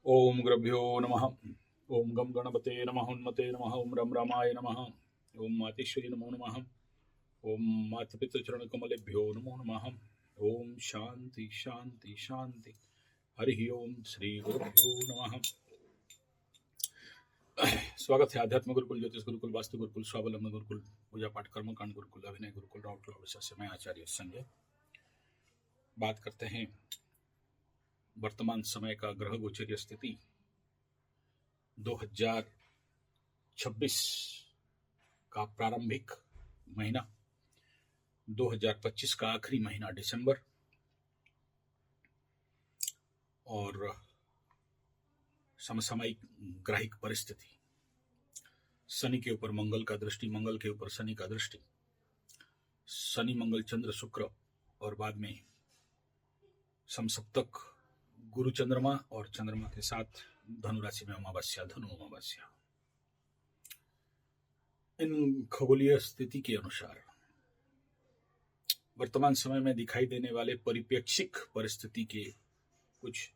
ओम गुरुभ्यो नमः। ओम गम गणपते नमः। उन्मते नमः। ओम रम रामाय नमः। ओम मातेश्वरी नमो नमः। ओम मातपितृचरण कमलेभ्यो नमो नमः। ओम शांति शांति शांति। हरि ओम श्री गुरुभ्यो नमः। स्वागत है आध्यात्म गुरुकुल, ज्योतिष गुरुकुल, वास्तु गुरुकुल, स्वावलंबन गुरुकुल, पूजा पाठ कर्मकांड गुरुकुल, अभिनय गुरुकुल, राउट ओडिशा से मैं आचार्य संजय बात करते हैं वर्तमान समय का ग्रह गोचरीय स्थिति 2026 का प्रारंभिक महीना, 2025 का आखिरी महीना दिसंबर, और समसामयिक ग्रहिक परिस्थिति। शनि के ऊपर मंगल का दृष्टि, मंगल के ऊपर शनि का दृष्टि, शनि मंगल चंद्र शुक्र, और बाद में समसप्तक गुरु चंद्रमा, और चंद्रमा के साथ धनु राशि में अमावस्या, धनु अमावस्या। इन खगोलीय स्थिति के अनुसार वर्तमान समय में दिखाई देने वाले परिप्रेक्षिक परिस्थिति के कुछ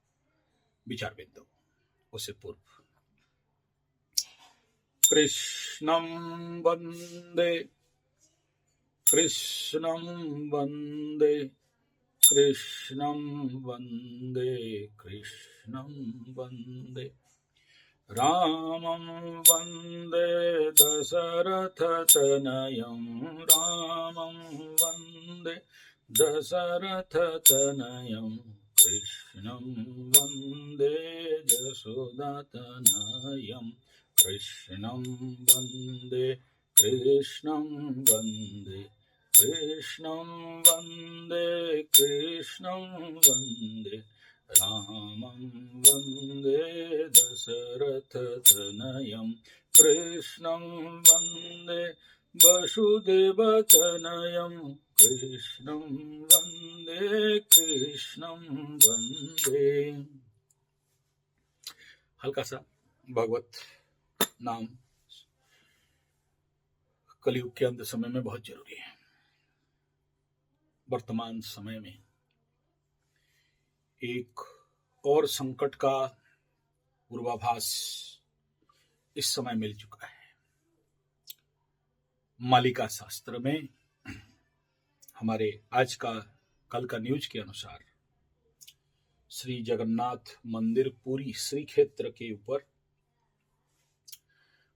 विचार बिंदु। उससे पूर्व कृष्णं वंदे, कृष्णं वंदे, कृष्णं वंदे, कृष्णं वंदे, रामं वंदे दशरथतनयं, रामं वंदे दशरथतनयं, कृष्णं वंदे यशोदातनयं, कृष्णं वंदे, कृष्णं वंदे, कृष्णं वंदे, कृष्णं वंदे, रामं वंदे दशरथतनयं, कृष्णं वंदे वसुदेवतनयं, कृष्णं वंदे, कृष्णं वंदे। हल्का सा भगवत नाम कलयुग के अंत समय में बहुत जरूरी है। वर्तमान समय में एक और संकट का पूर्वाभास इस समय मिल चुका है। मालिका शास्त्र में हमारे आज का कल का न्यूज के अनुसार श्री जगन्नाथ मंदिर पुरी श्री क्षेत्र के ऊपर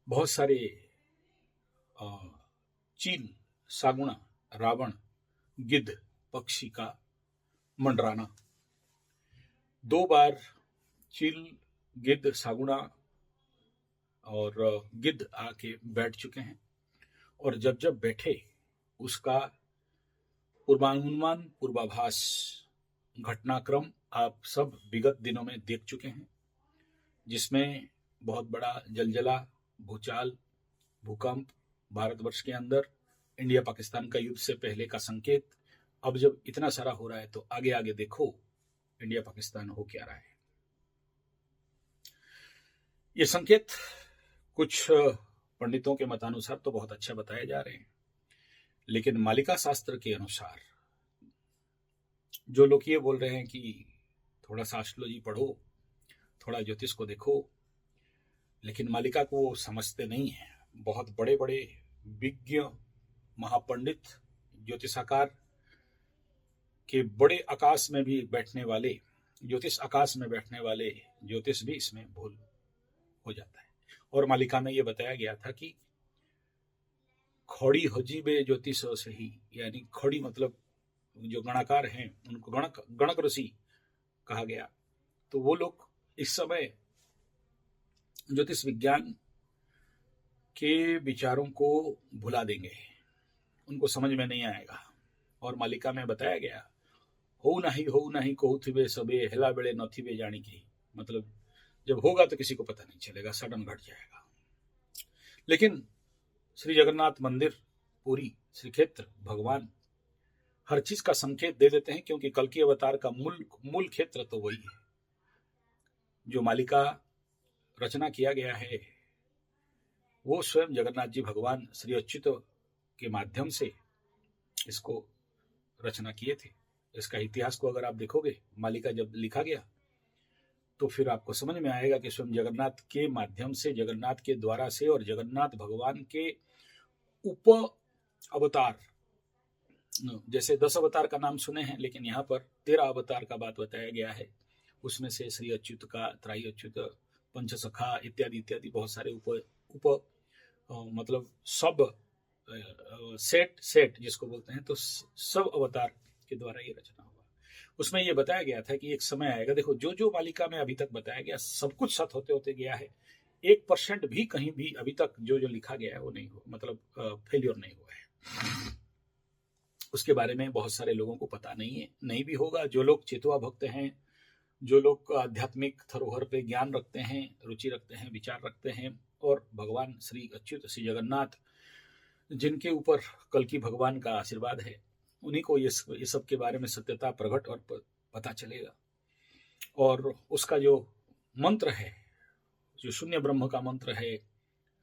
बहुत सारे चील, सागुना, रावण, गिद्ध पक्षी का मंडराना। 2 बार चील, गिद्ध, सागुना और गिद्ध आके बैठ चुके हैं, और जब जब बैठे उसका पूर्वानुमान, पूर्वाभास, घटनाक्रम आप सब विगत दिनों में देख चुके हैं, जिसमें बहुत बड़ा जलजला, भूचाल, भूकंप, भारतवर्ष के अंदर इंडिया पाकिस्तान का युद्ध से पहले का संकेत। अब जब इतना सारा हो रहा है तो आगे आगे देखो इंडिया पाकिस्तान हो क्या रहा है। ये संकेत कुछ पंडितों के मतानुसार तो बहुत अच्छा बताए जा रहे हैं, लेकिन मालिका शास्त्र के अनुसार जो लोग ये बोल रहे हैं कि थोड़ा सा एस्ट्रोलॉजी पढ़ो, थोड़ा ज्योतिष को देखो, लेकिन मालिका को वो समझते नहीं है। बहुत बड़े बड़े विज्ञ, महापंडित, ज्योतिषाकार के बड़े आकाश में भी बैठने वाले, ज्योतिष आकाश में बैठने वाले ज्योतिष भी इसमें भूल हो जाता है। और मालिका में ये बताया गया था कि खड़ी हजीबे ज्योतिष सही, यानी खड़ी मतलब जो गणाकार हैं उनको गणक ऋषि कहा गया। तो वो लोग इस समय ज्योतिष विज्ञान के विचारों को भुला देंगे, उनको समझ में नहीं आएगा। और मालिका में बताया गया, हो नहीं कहूथिबे सबे, हेला बेड़े नथिबे जानी की, मतलब जब होगा तो किसी को पता नहीं चलेगा, सडन घट जाएगा। लेकिन श्री जगन्नाथ मंदिर पुरी श्री क्षेत्र भगवान हर चीज का संकेत दे देते हैं, क्योंकि कल की अवतार का मूल क्षेत्र तो वही है। जो मालिका रचना किया गया है वो स्वयं जगन्नाथ जी भगवान श्री अच्युत के माध्यम से इसको रचना किए थे। इसका इतिहास को अगर आप देखोगे, मालिका जब लिखा गया तो फिर आपको समझ में आएगा कि स्वयं जगन्नाथ के माध्यम से, जगन्नाथ के द्वारा से और जगन्नाथ भगवान के उप अवतार, जैसे 10 अवतार का नाम सुने हैं, लेकिन यहाँ पर 13 अवतार का बात बताया गया है। उसमें से श्री अच्युत का, त्राई अच्युत, पंचसखा इत्यादि इत्यादि बहुत सारे उप मतलब सब सेट जिसको बोलते हैं, तो सब अवतार के द्वारा ये रचना हुआ। उसमें ये बताया गया था कि एक समय आएगा, देखो जो जो मालिका में अभी तक बताया गया सब कुछ सत होते होते गया है, 1% भी कहीं भी अभी तक जो जो लिखा गया है वो नहीं हो, मतलब फेल्योर नहीं हुआ है। उसके बारे में बहुत सारे लोगों को पता नहीं है, नहीं भी होगा। जो लोग चेतवा भक्त हैं, जो लोग आध्यात्मिक धरोहर पे ज्ञान रखते हैं, रुचि रखते हैं, विचार रखते हैं, और भगवान श्री अच्युत श्री जगन्नाथ जिनके ऊपर कल्कि भगवान का आशीर्वाद है, उन्हीं को ये सब के बारे में सत्यता प्रकट और पता चलेगा। और उसका जो मंत्र है, जो शून्य ब्रह्म का मंत्र है,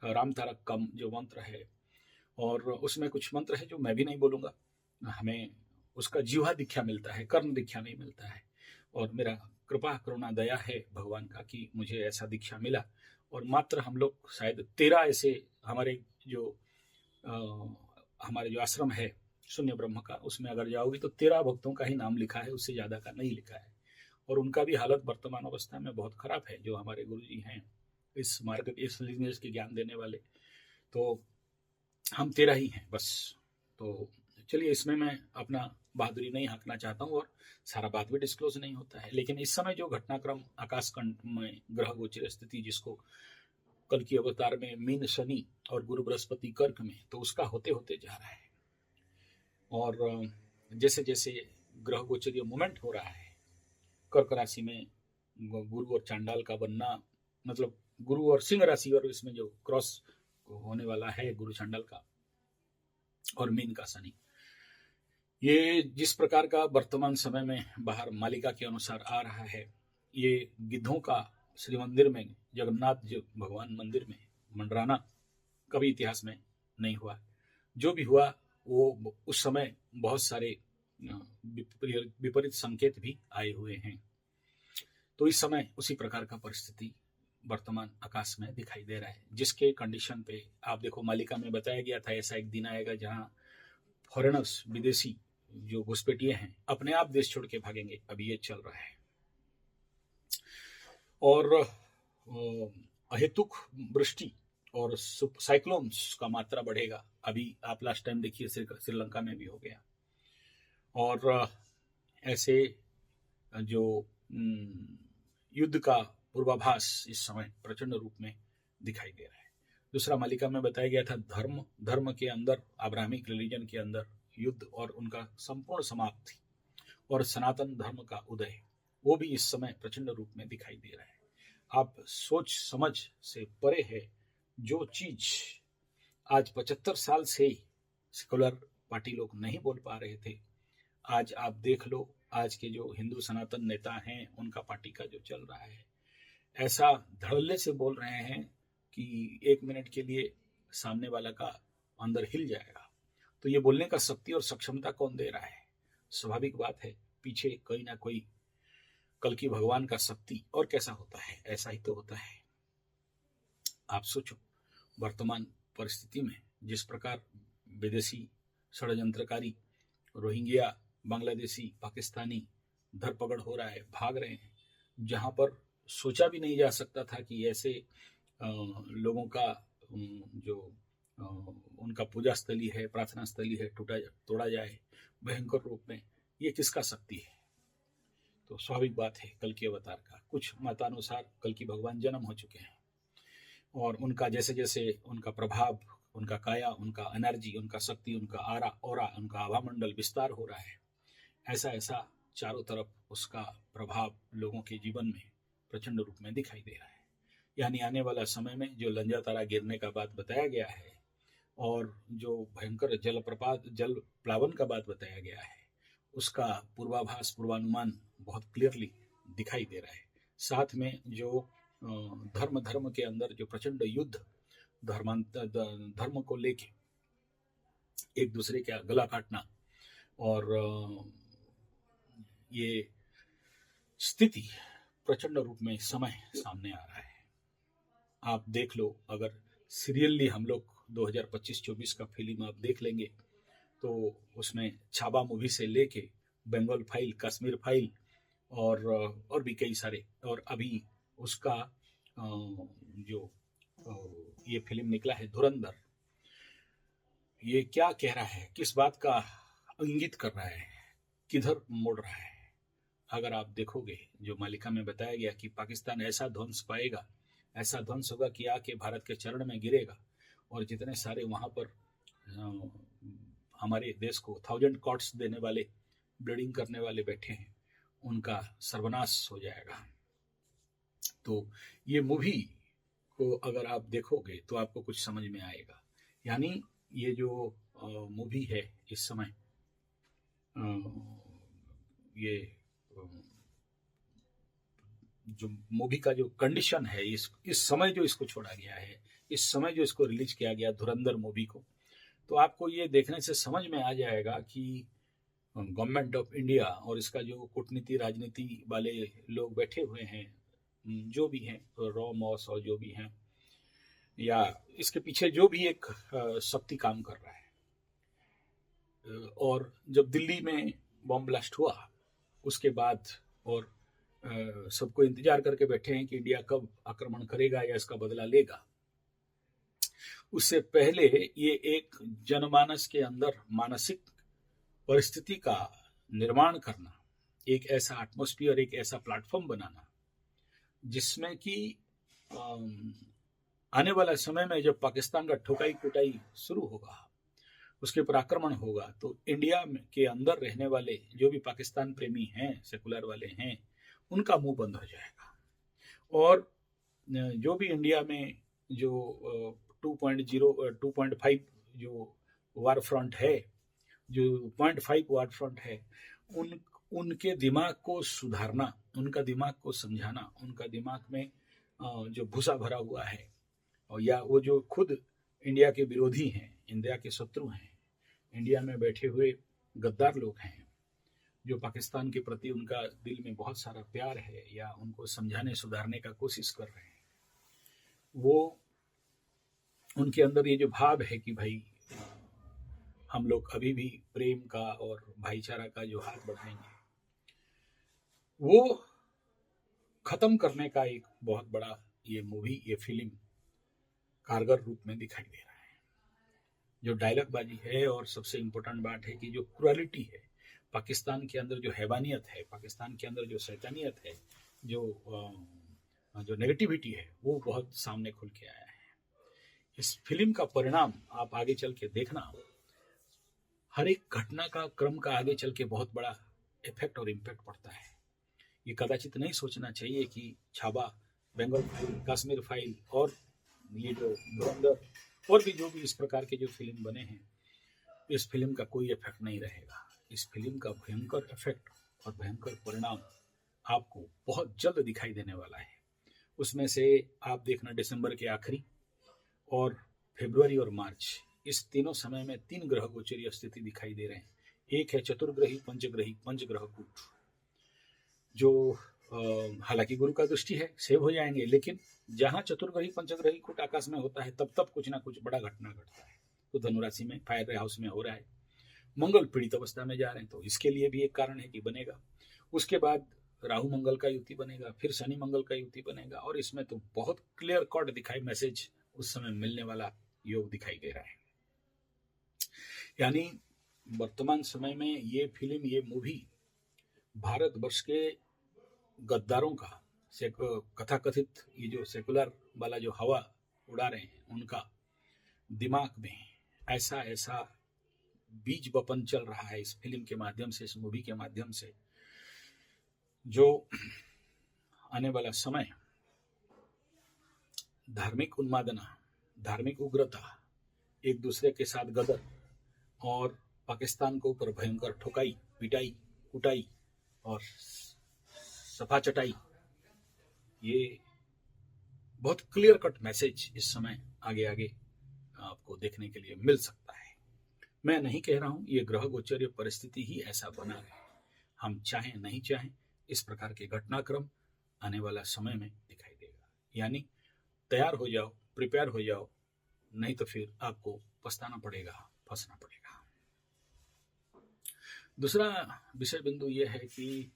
राम तारक का जो मंत्र है, और उसमें कुछ मंत्र है जो मैं भी नहीं बोलूंगा, हमें उसका जीवा दीक्षा मिलता है, कर्ण दीक्षा नहीं मिलता है। और मेरा कृपा करुणा दया है भगवान का कि मुझे ऐसा दीक्षा मिला। और मात्र हम लोग शायद 13 ऐसे हमारे जो आश्रम है शून्य ब्रह्म का, उसमें अगर जाओगे तो 13 भक्तों का ही नाम लिखा है, उससे ज्यादा का नहीं लिखा है। और उनका भी हालत वर्तमान अवस्था में बहुत खराब है, जो हमारे गुरु जी हैं इस मार्ग, इस लिनियज के ज्ञान देने वाले। तो हम 13 ही हैं बस। तो चलिए, इसमें मैं अपना बहादुरी नहीं हाँकना चाहता हूँ, और सारा बात भी डिस्क्लोज नहीं होता है। लेकिन इस समय जो घटनाक्रम आकाशखंड में ग्रह गोचर स्थिति, जिसको कल की अवतार में मीन शनि और गुरु बृहस्पति कर्क में, तो उसका होते होते जा रहा है। और जैसे जैसे ग्रह गोचरीय मूवमेंट हो रहा है, कर्क राशि में गुरु और चांडाल का बनना, मतलब गुरु और सिंह राशि, और इसमें जो क्रॉस होने वाला है गुरु चांडाल का और मीन का शनि, ये जिस प्रकार का वर्तमान समय में बाहर मालिका के अनुसार आ रहा है, ये गिद्धों का श्री मंदिर में, जगन्नाथ जो भगवान मंदिर में मंडराना कभी इतिहास में नहीं हुआ। जो भी हुआ वो उस समय बहुत सारे विपरीत संकेत भी आए हुए हैं। तो इस समय उसी प्रकार का परिस्थिति वर्तमान आकाश में दिखाई दे रहा है, जिसके कंडीशन पे आप देखो, मालिका में बताया गया था ऐसा एक दिन आएगा जहां फॉरेनर्स, विदेशी जो घुसपैठिए हैं, अपने आप देश छोड़ के भागेंगे। अभी ये चल रहा है। और अहेतुक वृष्टि और साइक्लोन्स का मात्रा बढ़ेगा। अभी आप लास्ट टाइम देखिए श्रीलंका में भी हो गया। और ऐसे जो युद्ध का पूर्वाभास इस समय प्रचंड रूप में दिखाई दे रहा है। दूसरा मालिका में बताया गया था धर्म के अंदर, अब्राहमिक रिलीजन के अंदर युद्ध और उनका संपूर्ण समाप्ति और सनातन धर्म का उदय, वो भी इस समय प्रचंड रूप में दिखाई दे रहा है। आप सोच समझ से परे है जो चीज आज 75 साल से सेकुलर पार्टी लोग नहीं बोल पा रहे थे, आज आप देख लो, आज के जो हिंदू सनातन नेता हैं उनका पार्टी का जो चल रहा है, ऐसा धड़ल्ले से बोल रहे हैं कि 1 मिनट के लिए सामने वाला का अंदर हिल जाएगा। तो ये बोलने का शक्ति और सक्षमता कौन दे रहा है? स्वाभाविक बात है, पीछे कोई ना कोई कल की भगवान का शक्ति। और कैसा होता है? ऐसा ही तो होता है। आप सोचो, वर्तमान परिस्थिति में जिस प्रकार विदेशी षड्यंत्रकारी, रोहिंग्या, बांग्लादेशी, पाकिस्तानी धरपकड़ हो रहा है, भाग रहे हैं, जहां पर सोचा भी नहीं जा सकता था कि ऐसे लोगों का जो उनका पूजा स्थली है, प्रार्थना स्थली है, तोड़ा जाए भयंकर रूप में। ये किसका शक्ति है? तो स्वाभाविक बात है कल के अवतार का। कुछ मतानुसार कल की भगवान जन्म हो चुके हैं, और उनका जैसे जैसे उनका प्रभाव, उनका काया, उनका एनर्जी, उनका शक्ति, उनका ऑरा, उनका आभामंडल विस्तार हो रहा है। ऐसा ऐसा चारों तरफ उसका प्रभाव लोगों के जीवन में प्रचंड रूप में दिखाई दे रहा है। यानी आने वाला समय में जो लंजा तारा गिरने का बात बताया गया है, और जो भयंकर जल प्लावन का बात बताया गया है, उसका पूर्वाभास, पूर्वानुमान बहुत क्लियरली दिखाई दे रहा है। साथ में जो धर्म के अंदर जो प्रचंड युद्ध, धर्म को लेके एक दूसरे का गला काटना, और ये स्थिति प्रचंड रूप में इस समय सामने आ रहा है। आप देख लो, अगर सीरियली हम लोग 2025-24 का फिल्म आप देख लेंगे तो उसमें छाबा मूवी से लेके बंगाल फाइल, कश्मीर फाइल और भी कई सारे, और अभी उसका जो ये फिल्म निकला है धुरंधर, ये क्या कह रहा है, किस बात का इंगित कर रहा है, किधर मोड़ रहा है। अगर आप देखोगे, जो मालिका में बताया गया कि पाकिस्तान ऐसा ध्वंस पाएगा, ऐसा ध्वंस होगा कि आके भारत के चरण में गिरेगा, और जितने सारे वहां पर हमारे देश को 1000 कॉट्स देने वाले, ब्लीडिंग करने वाले बैठे हैं, उनका सर्वनाश हो जाएगा। तो ये मूवी को अगर आप देखोगे तो आपको कुछ समझ में आएगा। यानी ये जो मूवी है इस समय, ये जो मूवी का जो कंडीशन है, इस समय जो इसको छोड़ा गया है, इस समय जो इसको रिलीज किया गया धुरंधर मूवी को, तो आपको ये देखने से समझ में आ जाएगा कि गवर्नमेंट ऑफ इंडिया और इसका जो कूटनीति राजनीति वाले लोग बैठे हुए हैं, जो भी हैं, रॉ मॉस और जो भी हैं, या इसके पीछे जो भी एक शक्ति काम कर रहा है। और जब दिल्ली में बॉम्ब ब्लास्ट हुआ उसके बाद, और सबको इंतजार करके बैठे हैं कि इंडिया कब आक्रमण करेगा या इसका बदला लेगा, उससे पहले ये एक जनमानस के अंदर मानसिक परिस्थिति का निर्माण करना, एक ऐसा एटमॉस्फेयर, एक ऐसा प्लेटफॉर्म बनाना जिसमें कि आने वाला समय में जब पाकिस्तान का ठुकाई कुटाई शुरू होगा, उसके ऊपर आक्रमण होगा, तो इंडिया के अंदर रहने वाले जो भी पाकिस्तान प्रेमी हैं, सेकुलर वाले हैं, उनका मुंह बंद हो जाएगा। और जो भी इंडिया में जो 2.5 जो वार फ्रंट है, जो 0.5 वार फ्रंट है, उनके दिमाग को सुधारना, उनका दिमाग को समझाना, उनका दिमाग में जो भूसा भरा हुआ है, और या वो जो खुद इंडिया के विरोधी हैं, इंडिया के शत्रु हैं, इंडिया में बैठे हुए गद्दार लोग हैं, जो पाकिस्तान के प्रति उनका दिल में बहुत सारा प्यार है, या उनको समझाने सुधारने का कोशिश कर रहे हैं, वो उनके अंदर ये जो भाव है कि भाई हम लोग अभी भी प्रेम का और भाईचारा का जो हाथ बढ़ाएंगे, वो खत्म करने का एक बहुत बड़ा ये मूवी, ये फिल्म कारगर रूप में दिखाई दे रहा है। जो डायलॉग बाजी है, और सबसे इम्पोर्टेंट बात है कि जो क्रूरलिटी है पाकिस्तान के अंदर, जो हैवानियत है पाकिस्तान के अंदर, जो शैतानियत है, जो नेगेटिविटी है, वो बहुत सामने खुल के आया है। इस फिल्म का परिणाम आप आगे चल के देखना, हर एक घटना का क्रम का आगे चल के बहुत बड़ा इफेक्ट और इम्पैक्ट पड़ता है। ये कदाचित नहीं सोचना चाहिए कि छाबा, बंगाल फाइल, कश्मीर फाइल और ये जो धुरंधर और भी जो भी इस प्रकार के जो फिल्म बने हैं, इस फिल्म का कोई इफेक्ट नहीं रहेगा। इस फिल्म का भयंकर इफेक्ट और भयंकर परिणाम आपको बहुत जल्द दिखाई देने वाला है। उसमें से आप देखना, दिसंबर के आखिरी और फरवरी और मार्च, इस तीनों समय में 3 ग्रह गोचरीय स्थिति दिखाई दे रहे हैं। एक है चतुर्ग्रही पंचग्रह कूट, जो हालांकि गुरु का दृष्टि है, सेव हो जाएंगे, लेकिन जहां चतुर्ग्रही पंचग्रही कूट आकाश में होता है, तब कुछ ना कुछ बड़ा घटना घटता है। तो धनुराशि में, फायर हाउस में हो रहा है, मंगल पीड़ित अवस्था में जा रहे हैं, तो इसके लिए भी एक कारण है कि बनेगा। उसके बाद राहु मंगल का युति बनेगा, फिर शनि मंगल का युति बनेगा, और इसमें तो बहुत क्लियर कट दिखाई मैसेज उस समय मिलने वाला योग दिखाई दे रहा है। यानी वर्तमान समय में ये फिल्म, ये मूवी भारतवर्ष के गद्दारों का, कथाकथित ये जो सेकुलर वाला जो हवा उड़ा रहे हैं, उनका दिमाग में ऐसा बीज बपन चल रहा है इस फिल्म के माध्यम से, इस मूवी के माध्यम से, जो आने वाला समय धार्मिक उन्मादना, धार्मिक उग्रता, एक दूसरे के साथ गदर और पाकिस्तान के ऊपर भयंकर ठुकाई, पिटाई, कुटाई और सफा चटाई, ये बहुत क्लियर कट मैसेज इस समय आगे आपको देखने के लिए मिल सकता है। मैं नहीं कह रहा हूं, ये ग्रह गोचरीय परिस्थिति ही ऐसा बना है। हम चाहें नहीं चाहें, इस प्रकार के घटनाक्रम आने वाला समय में दिखाई देगा। यानी तैयार हो जाओ, प्रिपेयर हो जाओ, नहीं तो फिर आपको पछताना पड़ेगा, फंसना पड़ेगा। दूसरा विषय बिंदु यह है कि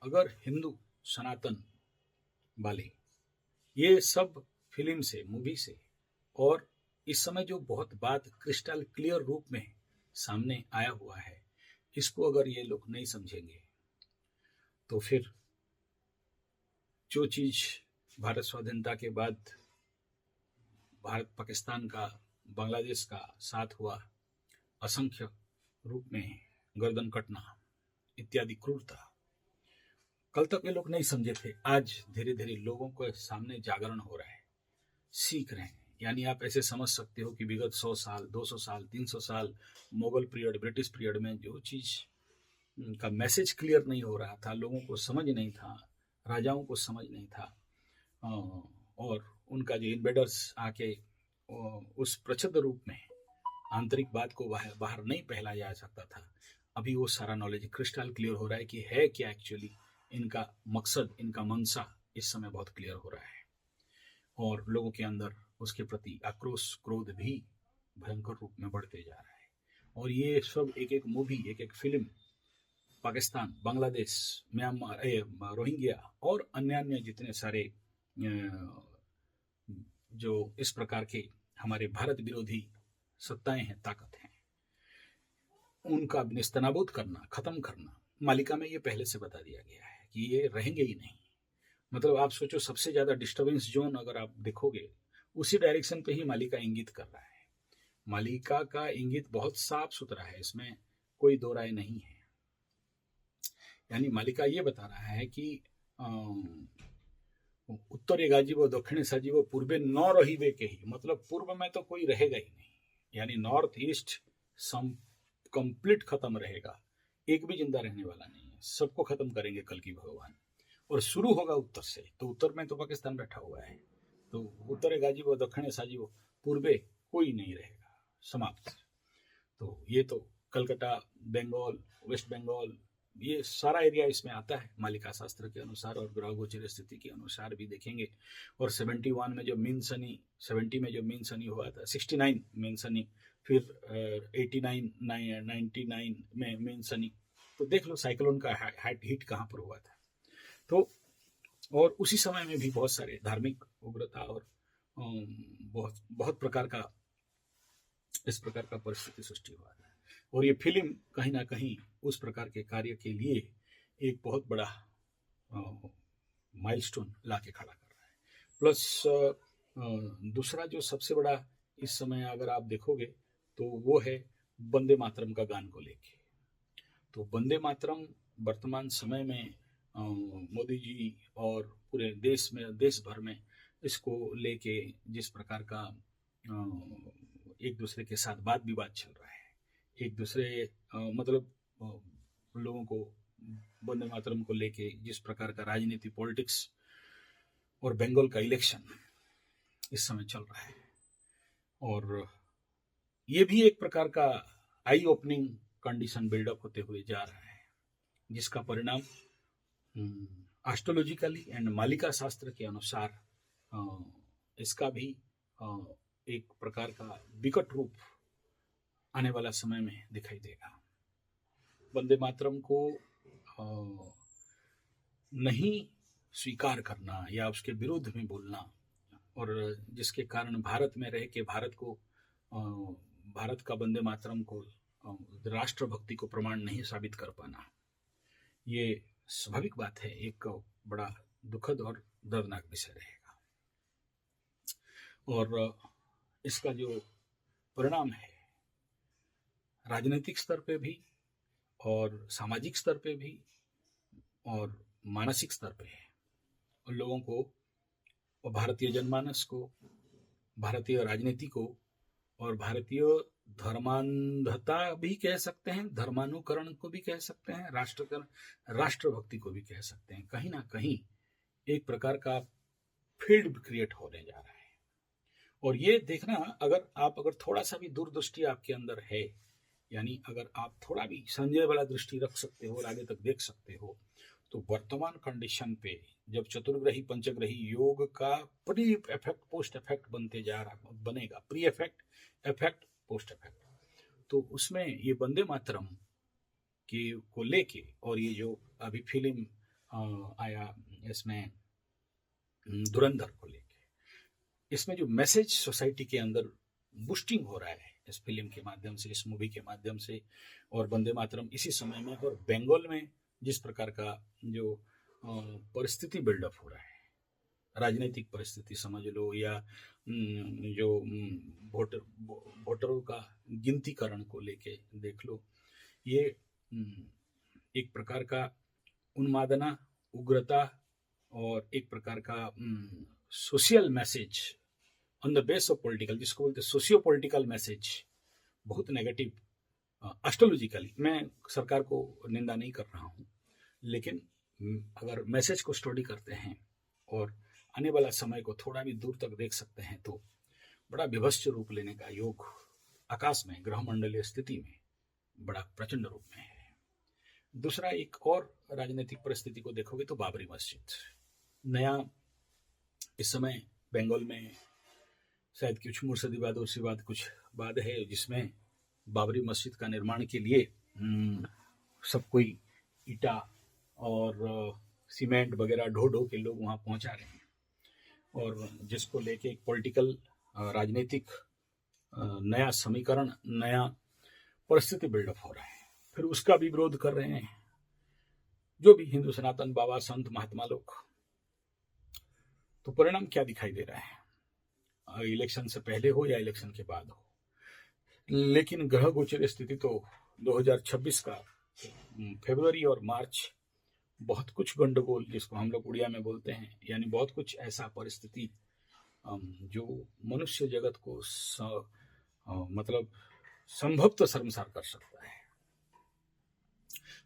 अगर हिंदू सनातन वाले ये सब फिल्म से, मूवी से, और इस समय जो बहुत बात क्रिस्टल क्लियर रूप में सामने आया हुआ है, इसको अगर ये लोग नहीं समझेंगे तो फिर जो चीज भारत स्वाधीनता के बाद भारत पाकिस्तान का, बांग्लादेश का साथ हुआ, असंख्य रूप में गर्दन कटना इत्यादि क्रूरता, कल तक ये लोग नहीं समझे थे। आज धीरे धीरे लोगों के सामने जागरण हो रहा है, सीख रहे हैं। यानी आप ऐसे समझ सकते हो कि विगत 100 साल, 200 साल, 300 साल मुगल पीरियड, ब्रिटिश पीरियड में जो चीज का मैसेज क्लियर नहीं हो रहा था, लोगों को समझ नहीं था, राजाओं को समझ नहीं था, और उनका जो इन्वेडर्स आके उस प्रच्छद रूप में आंतरिक बात को बाहर नहीं फैलाया जा सकता था, अभी वो सारा नॉलेज क्रिस्टल क्लियर हो रहा है कि है क्या एक्चुअली इनका मकसद, इनका मंशा इस समय बहुत क्लियर हो रहा है। और लोगों के अंदर उसके प्रति आक्रोश, क्रोध भी भयंकर रूप में बढ़ते जा रहा है। और ये सब एक एक मूवी, एक एक film Pakistan, Bangladesh, Myanmar, Rohingya और अन्य जितने सारे जो इस प्रकार के हमारे भारत विरोधी सत्ताएं हैं, ताकत हैं, उनका निस्तनाबूद करना, खत्म करना, मालिका में ये पहले से बता दिया गया है कि ये रहेंगे ही नहीं। मतलब आप सोचो, सबसे ज्यादा डिस्टर्बेंस जोन अगर आप देखोगे उसी डायरेक्शन पे ही मालिका इंगित कर रहा है। मालिका का इंगित बहुत साफ सुथरा है, इसमें कोई दो राय नहीं है। यानी मालिका ये बता रहा है कि उत्तरे गाजीबो दक्षिणे साजीबो पूर्वे न रहिबे के ही, मतलब पूर्व में तो कोई रहेगा ही नहीं, यानी नॉर्थ ईस्ट कंप्लीट खत्म रहेगा, एक भी जिंदा रहने वाला नहीं है, सबको खत्म करेंगे कल की भगवान। और शुरू होगा उत्तर से, तो उत्तर में तो पाकिस्तान बैठा हुआ है, तो उत्तरे गाजीबो दक्षिणे साजीबो पूर्वे कोई नहीं रहेगा, समाप्त। तो ये तो कलकत्ता, बंगाल, वेस्ट बंगाल, ये सारा एरिया इसमें आता है मालिका शास्त्र के अनुसार और ग्रह गोचर स्थिति के अनुसार भी देखेंगे। और 71 में जो मीन सनी, 70 में जो मीन सनी हुआ था, 69 मीन सनी, फिर 89, 99 में मीन सनी, तो देख लो साइक्लोन का हिट कहाँ पर हुआ था। तो और उसी समय में भी बहुत सारे धार्मिक उग्रता और बहुत बहुत प्रकार का इस प्रकार का परिस्थिति सृष्टि हुआ था। और ये फिल्म कहीं ना कहीं उस प्रकार के कार्य के लिए एक बहुत बड़ा माइलस्टोन लाके खड़ा कर रहा है। प्लस दूसरा जो सबसे बड़ा इस समय अगर आप देखोगे तो वो है वंदे मातरम का गान को लेके। तो वंदे मातरम वर्तमान समय में मोदी जी और पूरे देश में, देश भर में इसको लेके जिस प्रकार का एक दूसरे के साथ वाद विवाद चल रहा है, एक दूसरे मतलब लोगों को वंदे मातरम को लेके जिस प्रकार का राजनीति, पॉलिटिक्स और बंगाल का इलेक्शन इस समय चल रहा है, और ये भी एक प्रकार का आई ओपनिंग कंडीशन बिल्डअप होते हुए जा रहा है, जिसका परिणाम एस्ट्रोलॉजिकली एंड मालिका शास्त्र के अनुसार इसका भी एक प्रकार का विकट रूप आने वाला समय में दिखाई देगा। वंदे मातरम को नहीं स्वीकार करना या उसके विरुद्ध में बोलना, और जिसके कारण भारत में रह के भारत को, भारत का वंदे मातरम को राष्ट्रभक्ति को प्रमाण नहीं साबित कर पाना, ये स्वाभाविक बात है, एक बड़ा दुखद और दर्दनाक विषय रहेगा। और इसका जो परिणाम है राजनीतिक स्तर पे भी और सामाजिक स्तर पे भी और मानसिक स्तर पे है, और लोगों को, और भारतीय जनमानस को, भारतीय राजनीति को, और भारतीय धर्मांधता भी कह सकते हैं, धर्मानुकरण को भी कह सकते हैं, राष्ट्रभक्ति को भी कह सकते हैं, कहीं ना कहीं एक प्रकार का फील्ड क्रिएट होने जा रहा है। और ये देखना, अगर थोड़ा सा भी दूरदृष्टि आपके अंदर है, यानी अगर आप थोड़ा भी संजय वाला दृष्टि रख सकते हो और आगे तक देख सकते हो, तो वर्तमान कंडीशन पे जब चतुर्ग्रही पंचग्रही योग का प्री इफेक्ट पोस्ट इफेक्ट बनते जा रहा बनेगा, pre effect effect post effect, तो उसमें ये वंदे मातरम के को लेके और ये जो अभी फिल्म आया इसमें धुरंधर को लेके, इसमें जो मैसेज सोसाइटी के अंदर बूस्टिंग हो रहा है इस फिल्म के माध्यम से, इस मूवी के माध्यम से, और वंदे मातरम इसी समय में, और बंगाल में जिस प्रकार का जो परिस्थिति बिल्डअप हो रहा है, राजनीतिक परिस्थिति समझ लो, या जो वोटरों का गिनतीकरण को लेके देख लो, ये एक प्रकार का उन्मादना, उग्रता और एक प्रकार का social message on the base of political, जिसको बोलते हैं सोशियो पॉलिटिकल मैसेज, बहुत नेगेटिव। एस्ट्रोलॉजिकली मैं सरकार को निंदा नहीं कर रहा हूँ, लेकिन अगर मैसेज को स्टडी करते हैं और आने वाला समय को थोड़ा भी दूर तक देख सकते हैं तो बड़ा विभत्स रूप लेने का योग आकाश में ग्रह मंडलीय स्थिति में बड़ा प्रचंड रूप में है। दूसरा एक और राजनीतिक परिस्थिति को देखोगे तो बाबरी मस्जिद नया इस समय बंगाल में शायद कुछ मुर्शिदाबाद उसी बात कुछ बात है जिसमें बाबरी मस्जिद का निर्माण के लिए सब कोई ईटा और सीमेंट वगैरह ढो ढो के लोग वहाँ पहुँचा रहे हैं, और जिसको लेके एक पॉलिटिकल राजनीतिक नया समीकरण, नया परिस्थिति बिल्डअप हो रहा है। फिर उसका भी विरोध कर रहे हैं जो भी हिंदू सनातन बाबा संत महात्मा लोग। तो परिणाम क्या दिखाई दे रहा है, इलेक्शन से पहले हो या इलेक्शन के बाद हो, लेकिन ग्रह गोचर स्थिति तो 2026 का फरवरी और मार्च बहुत कुछ गंडगोल, जिसको हम लोग उड़िया में बोलते हैं, यानी बहुत कुछ ऐसा परिस्थिति जो मनुष्य जगत को मतलब संभवतः शर्मसार कर सकता है।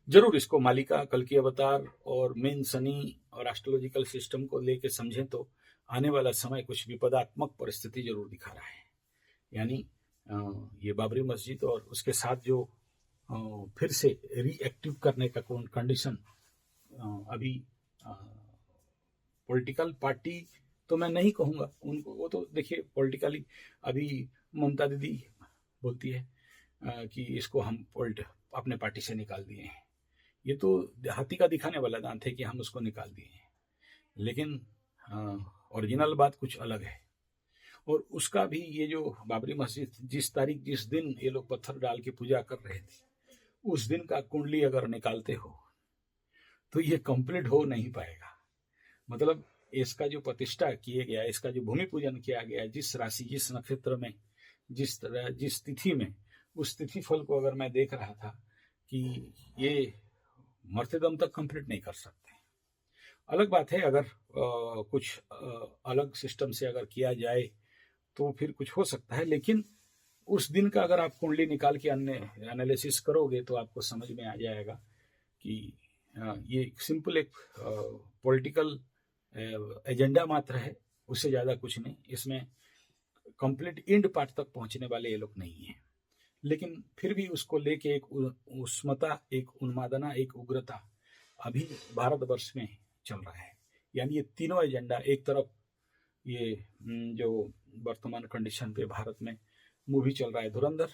जरूर इसको मालिका, कल की अवतार और मेन शनि और एस्ट्रोलॉजिकल सिस्टम को लेके समझें तो आने वाला समय कुछ विपदात्मक परिस्थिति जरूर दिखा रहा है। यानी ये बाबरी मस्जिद और उसके साथ जो फिर से रीएक्टिव करने का कंडीशन, अभी पॉलिटिकल पार्टी तो मैं नहीं कहूँगा उनको, वो तो देखिए पॉलिटिकली अभी ममता दीदी बोलती है कि इसको हम अपने पार्टी से निकाल दिए हैं। ये तो हाथी का दिखाने वाला दांत है कि हम उसको निकाल दिए हैं, लेकिन ओरिजिनल बात कुछ अलग है। और उसका भी ये जो बाबरी मस्जिद जिस तारीख जिस दिन ये लोग पत्थर डाल के पूजा कर रहे थे, उस दिन का कुंडली अगर निकालते हो तो ये कंप्लीट हो नहीं पाएगा। मतलब इसका जो प्रतिष्ठा किया गया, इसका जो भूमि पूजन किया गया, जिस राशि जिस नक्षत्र में जिस तरह जिस तिथि में, उस तिथि फल को अगर मैं देख रहा था कि ये मरते दम तक कंप्लीट नहीं कर सकते। अलग बात है अगर कुछ अलग सिस्टम से अगर किया जाए तो फिर कुछ हो सकता है, लेकिन उस दिन का अगर आप कुंडली निकाल के अन्य एनालिसिस करोगे तो आपको समझ में आ जाएगा कि ये सिंपल एक पॉलिटिकल एजेंडा मात्र है, उससे ज़्यादा कुछ नहीं। इसमें कंप्लीट एंड पार्ट तक पहुंचने वाले ये लोग नहीं हैं, लेकिन फिर भी उसको लेके एक उष्मता, एक उन्मादना, एक उग्रता अभी भारतवर्ष में चल रहा है। यानी ये तीनों एजेंडा, एक तरफ ये जो वर्तमान कंडीशन पे भारत में मूवी चल रहा है धुरंधर,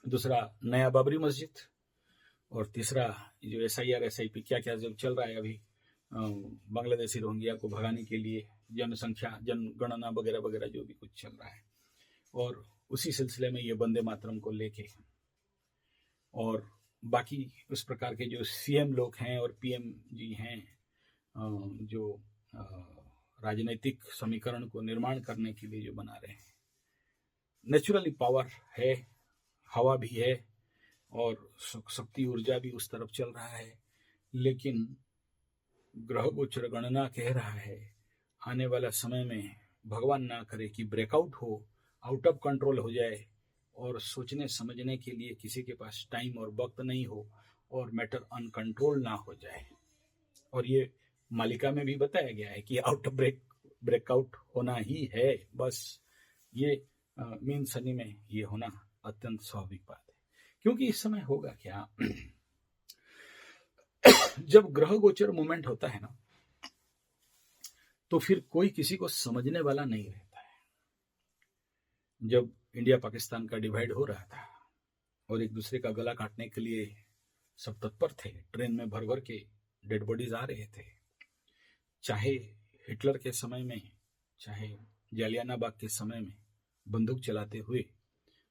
दूसरा नया बाबरी मस्जिद, और तीसरा जो SIR SIP क्या क्या जो चल रहा है अभी बांग्लादेशी रोहिंग्या को भगाने के लिए, जनसंख्या जनगणना वगैरह वगैरह जो भी कुछ चल रहा है, और उसी सिलसिले में ये वंदे मातरम को लेके, और बाकी उस प्रकार के जो CM लोग हैं और PM जी हैं जो राजनीतिक समीकरण को निर्माण करने के लिए जो बना रहे हैं। नेचुरली पावर है, हवा भी है और शक्ति ऊर्जा भी उस तरफ चल रहा है, लेकिन ग्रह गोचर गणना कह रहा है आने वाला समय में भगवान ना करे कि ब्रेकआउट हो, आउट ऑफ कंट्रोल हो जाए, और सोचने समझने के लिए किसी के पास टाइम और वक्त नहीं हो, और मैटर अनकंट्रोल ना हो जाए। और ये मालिका में भी बताया गया है कि आउट ऑफ ब्रेकआउट होना ही है, बस ये मीन शनि में ये होना अत्यंत स्वाभाविक बात है। क्योंकि इस समय होगा क्या जब ग्रह गोचर मूवमेंट होता है ना, तो फिर कोई किसी को समझने वाला नहीं रहता है। जब इंडिया पाकिस्तान का डिवाइड हो रहा था और एक दूसरे का गला काटने के लिए सब तत्पर थे, ट्रेन में भर भर के डेड बॉडीज आ रहे थे, चाहे हिटलर के समय में, चाहे जालियाना बाग के समय में बंदूक चलाते हुए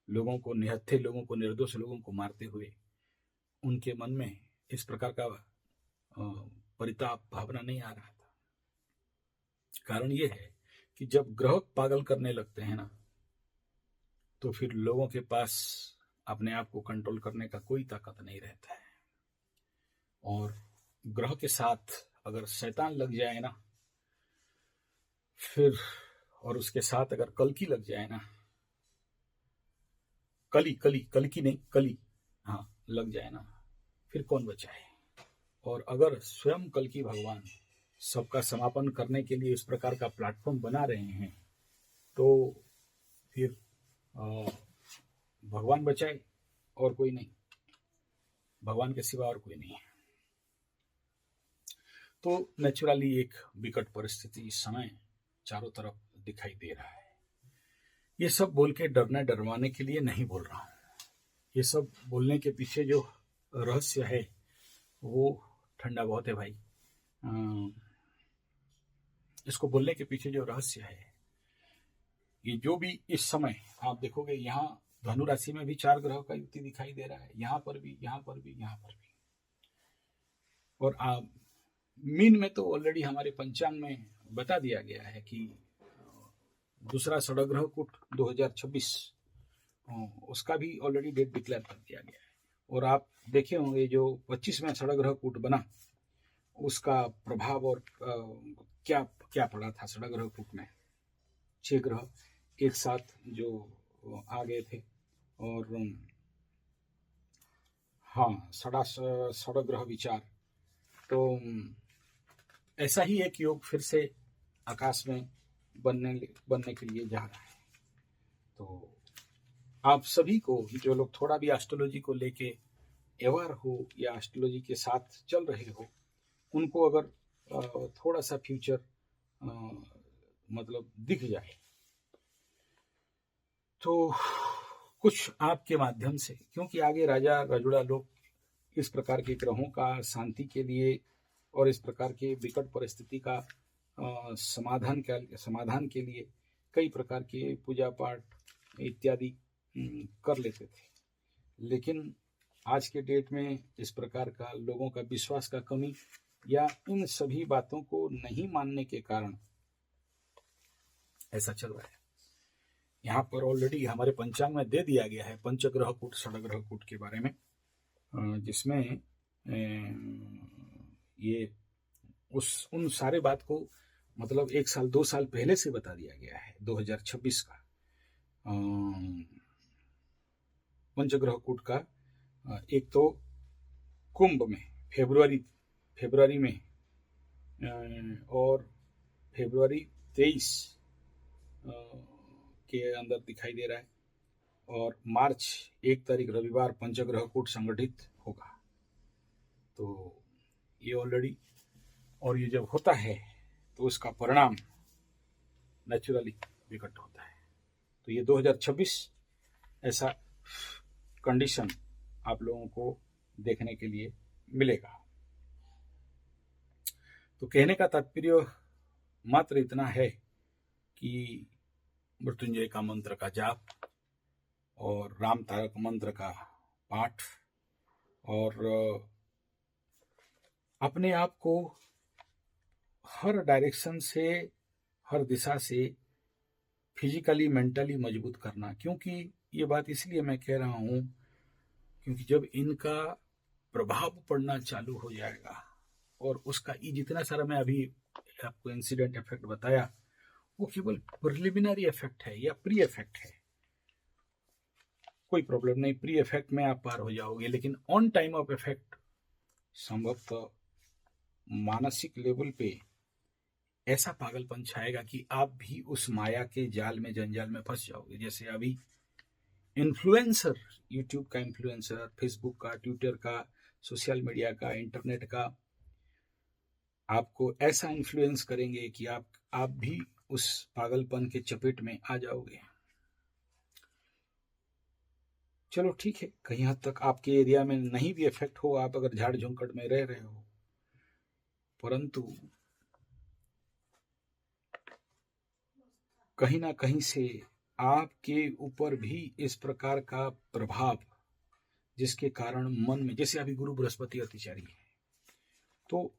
लोगों को, निहत्थे लोगों को, निर्दोष लोगों को मारते हुए, उनके मन में इस प्रकार का परिताप भावना नहीं आ रहा था। कारण यह है कि जब ग्रह पागल करने लगते हैं ना, तो फिर लोगों के पास अपने आप को कंट्रोल करने का कोई ताकत नहीं रहता है। और ग्रह के साथ अगर शैतान लग जाए ना, फिर, और उसके साथ अगर कल्कि लग जाए ना, कल्कि नहीं, कली, हाँ, लग जाए ना, फिर कौन बचाए। और अगर स्वयं कल्कि भगवान सबका समापन करने के लिए इस प्रकार का प्लेटफॉर्म बना रहे हैं, तो फिर भगवान बचाए और कोई नहीं, भगवान के सिवा और कोई नहीं है। तो नेचुरली एक विकट परिस्थिति इस समय चारों तरफ दिखाई दे रहा है। ये सब बोल के डरने डरवाने के लिए नहीं बोल रहा हूं। ये सब बोलने के पीछे जो रहस्य है वो ठंडा बहुत है भाई। इसको बोलने के पीछे जो रहस्य है, ये जो भी इस समय आप देखोगे, यहाँ धनु राशि में भी 4 ग्रह का युति दिखाई दे रहा है, यहाँ पर भी, यहाँ पर भी, यहाँ पर भी। और मीन में तो ऑलरेडी हमारे पंचांग में बता दिया गया है कि दूसरा षडग्रह कूट 2026, उसका भी ऑलरेडी डेट डिक्लेयर कर दिया गया है। और आप देखे होंगे जो 25वां षडग्रह कूट बना, उसका प्रभाव और क्या क्या पड़ा था षडग्रह कूट में। 6 ग्रह एक साथ जो आ गए थे, और हाँ, षडग्रह विचार। तो ऐसा ही एक योग फिर से आकाश में बनने के लिए जा रहा है। तो आप सभी को, जो लोग थोड़ा भी एस्ट्रोलॉजी को लेके अवेयर हो या एस्ट्रोलॉजी के साथ चल रहे हो, उनको अगर थोड़ा सा फ्यूचर मतलब दिख जाए, तो कुछ आपके माध्यम से, क्योंकि आगे राजा रजुड़ा लोग इस प्रकार के ग्रहों का शांति के लिए और इस प्रकार के विकट परिस्थिति का समाधान के लिए कई प्रकार के पूजा पाठ इत्यादि कर लेते थे। लेकिन आज के डेट में इस प्रकार का लोगों का विश्वास का कमी या इन सभी बातों को नहीं मानने के कारण ऐसा चल रहा है। यहाँ पर ऑलरेडी हमारे पंचांग में दे दिया गया है पंचग्रह कूट, षडग्रह कूट के बारे में, जिसमें ये उन सारे बात को मतलब 1 साल 2 साल पहले से बता दिया गया है। 2026 का पंचग्रह कूट का एक तो कुंभ में फरवरी में, और फरवरी 23 के अंदर दिखाई दे रहा है, और मार्च 1 तारीख रविवार पंचग्रह कूट संगठित होगा। तो ये ऑलरेडी, और ये जब होता है तो उसका परिणाम नेचुरली विकट होता है। तो ये 2026 ऐसा कंडीशन आप लोगों को देखने के लिए मिलेगा। तो कहने का तात्पर्य मात्र इतना है कि मृत्युंजय का मंत्र का जाप और राम तारक मंत्र का पाठ, और अपने आप को हर डायरेक्शन से, हर दिशा से फिजिकली मेंटली मजबूत करना। क्योंकि ये बात इसलिए मैं कह रहा हूँ क्योंकि जब इनका प्रभाव पड़ना चालू हो जाएगा, और उसका ये जितना सारा मैं अभी आपको इंसिडेंट इफेक्ट बताया, वो केवल प्रिलिमिनरी इफेक्ट है या प्री इफेक्ट है। कोई प्रॉब्लम नहीं, प्री इफेक्ट में आप पार हो जाओगे, लेकिन ऑन टाइम ऑफ इफेक्ट संभवतः मानसिक लेवल पे ऐसा पागलपन छाएगा कि आप भी उस माया के जाल में, जंजाल में फंस जाओगे। जैसे अभी इन्फ्लुएंसर, यूट्यूब का इन्फ्लुएंसर, फेसबुक का, ट्विटर का, सोशल मीडिया का, इंटरनेट का आपको ऐसा इन्फ्लुएंस करेंगे कि आप भी उस पागलपन के चपेट में आ जाओगे। चलो ठीक है, कहीं हद तक आपके एरिया में नहीं भी इफेक्ट हो, आप अगर झाड़ झंकड़ में रह रहे हो, परंतु कहीं ना कहीं से आपके ऊपर भी इस प्रकार का प्रभाव, जिसके कारण मन में, जैसे अभी गुरु बृहस्पति अतिचारी है, तो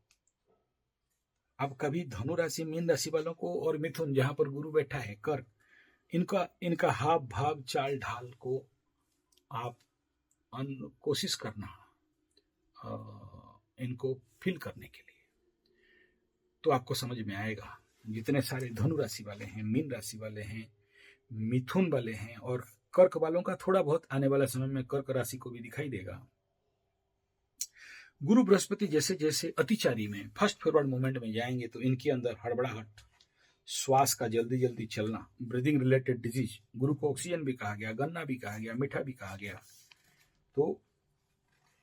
अब कभी धनु राशि, मीन राशि वालों को और मिथुन जहां पर गुरु बैठा है, कर्क, इनका हाव भाव चाल ढाल को आप कोशिश करना इनको फील करने के लिए, तो आपको समझ में आएगा। जितने सारे धनु राशि वाले हैं, मीन राशि वाले हैं, मिथुन वाले हैं और कर्क वालों का थोड़ा बहुत आने वाला समय में कर्क राशि को भी दिखाई देगा। गुरु बृहस्पति जैसे जैसे अतिचारी में फर्स्ट फॉरवर्ड मूवमेंट में जाएंगे तो इनके अंदर हड़बड़ाहट, श्वास का जल्दी जल्दी चलना, ब्रीदिंग रिलेटेड डिजीज, गुरु को ऑक्सीजन भी कहा गया, गन्ना भी कहा गया, मीठा भी कहा गया, तो